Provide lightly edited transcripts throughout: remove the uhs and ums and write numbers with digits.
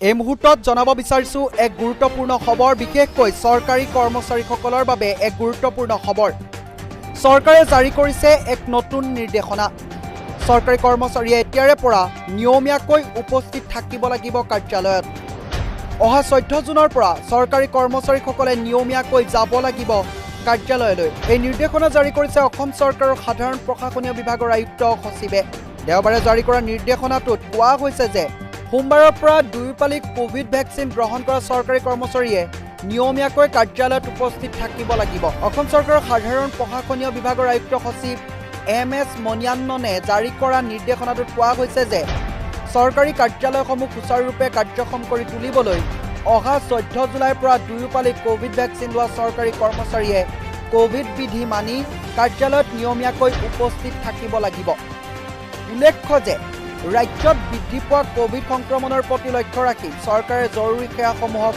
এই মুহূৰ্তত জনাব বিচাৰিছো এক গুৰুত্বপূৰ্ণ খবৰ, বিশেষকৈ চৰকাৰী কৰ্মচাৰীসকলৰ বাবে এক গুৰুত্বপূৰ্ণ খবৰ। চৰকাৰে জাৰি কৰিছে এক নতুন নিৰ্দেশনা। চৰকাৰী কৰ্মচাৰীয়ে এতিয়াৰে পৰা নিয়মীয়াকৈ উপস্থিত থাকিব লাগিব কাৰ্যালয়ত। অহা 14 জুনৰ পৰা চৰকাৰী কৰ্মচাৰীসকলে নিয়মীয়াকৈ যাব লাগিব কাৰ্যালয়লৈ। এই নিৰ্দেশনা জাৰি কৰিছে অসম চৰকাৰৰ সাধাৰণ প্ৰশাসনীয় বিভাগৰ আয়ুক্ত সচিবে। দেওবাৰে জাৰি কৰা নিৰ্দেশনাটোত কোৱা হৈছে যে সোমবাৰৰ পৰা 2 পালি কোভিড ভেকচিন গ্ৰহণ কৰা চৰকাৰী কৰ্মচাৰীয়ে নিয়মীয়াকৈ কাৰ্যালয়ত উপস্থিত থাকিব লাগিব। অসম চৰকাৰৰ সাধাৰণ প্ৰশাসনীয় বিভাগৰ আয়ুক্ত সচিব MS মনিয়ান্ননে জাৰি কৰা নিৰ্দেশনাটোত কোৱা হৈছে যে চৰকাৰী কাৰ্যালয়সমূহ সুচাৰুৰূপে কাৰ্যক্ষম কৰি তুলিবলৈ অহা 14 জুলাইৰ পৰা 2 পালি কোভিড ভেকচিন লোৱা চৰকাৰী কৰ্মচাৰীয়ে কোভিড বিধি মানি কাৰ্যালয়ত নিয়মীয়াকৈ উপস্থিত থাকিব লাগিব। উল্লেখ্য যে ৰাজ্যত বৃদ্ধি পোৱা কোভিড সংক্ৰমণৰ প্ৰতি লক্ষ্য ৰাখি চৰকাৰে জৰুৰী সেৱাসমূহক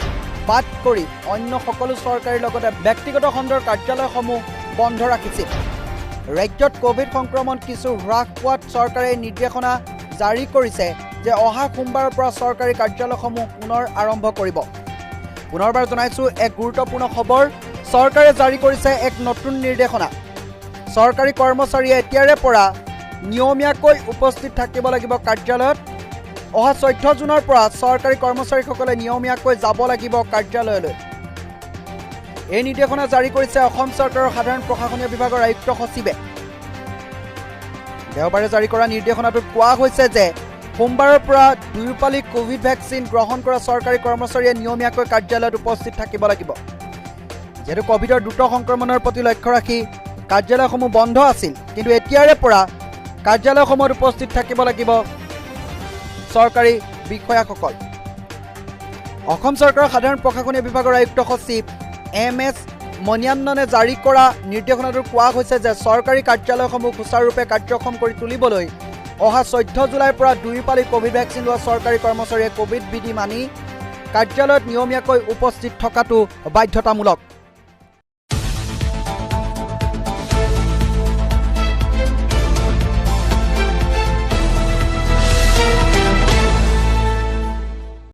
বাদ কৰি অন্য সকলো চৰকাৰীৰ লগতে ব্যক্তিগত খণ্ডৰ কাৰ্যালয়সমূহ বন্ধ ৰাখিছিল। ৰাজ্যত কোভিড সংক্ৰমণ কিছু হ্ৰাস পোৱাত চৰকাৰে নিৰ্দেশনা জাৰি কৰিছে যে অহা সোমবাৰৰ পৰা চৰকাৰী কাৰ্যালয়সমূহ পুনৰ আৰম্ভ কৰিব। পুনৰবাৰ জনাইছো এক গুৰুত্বপূৰ্ণ খবৰ, চৰকাৰে জাৰি কৰিছে এক নতুন নিৰ্দেশনা। চৰকাৰী কৰ্মচাৰীয়ে এতিয়াৰে পৰা নিয়মীয়াকৈ উপস্থিত থাকিব লাগিব কাৰ্যালয়ত। অহা 14 জুনৰ পৰা চৰকাৰী কৰ্মচাৰীসকলে নিয়মীয়াকৈ যাব লাগিব কাৰ্যালয়লৈ। এই নিৰ্দেশনা জাৰি কৰিছে অসম চৰকাৰৰ সাধাৰণ প্ৰশাসনীয় বিভাগৰ আয়ুক্ত সচিবে। দেওবাৰে জাৰি কৰা নিৰ্দেশনাটোত কোৱা হৈছে যে সোমবাৰৰ পৰা 2 পালি কোভিড ভেকচিন গ্ৰহণ কৰা চৰকাৰী কৰ্মচাৰীয়ে নিয়মীয়াকৈ কাৰ্যালয়ত উপস্থিত থাকিব লাগিব। যিহেতু কোভিডৰ দ্ৰুত সংক্ৰমণৰ প্ৰতি লক্ষ্য ৰাখি কাৰ্যালয়সমূহ বন্ধ আছিল, কিন্তু এতিয়াৰে পৰা কাৰ্যালয়সমূহত উপস্থিত থাকিব লাগিব চৰকাৰী বিষয়াসকল। অসম চৰকাৰৰ সাধাৰণ প্ৰশাসনীয় বিভাগৰ আয়ুক্ত সচিব MS মনিয়ান্ননে জাৰি কৰা নিৰ্দেশনাটোত কোৱা হৈছে যে চৰকাৰী কাৰ্যালয়সমূহ সুচাৰুৰূপে কাৰ্যক্ষম কৰি তুলিবলৈ অহা 14 জুলাইৰ পৰা 2 পালি কোভিড ভেকচিন লোৱা চৰকাৰী কৰ্মচাৰীয়ে কোভিড বিধি মানি কাৰ্যালয়ত নিয়মীয়াকৈ উপস্থিত থকাটো বাধ্যতামূলক।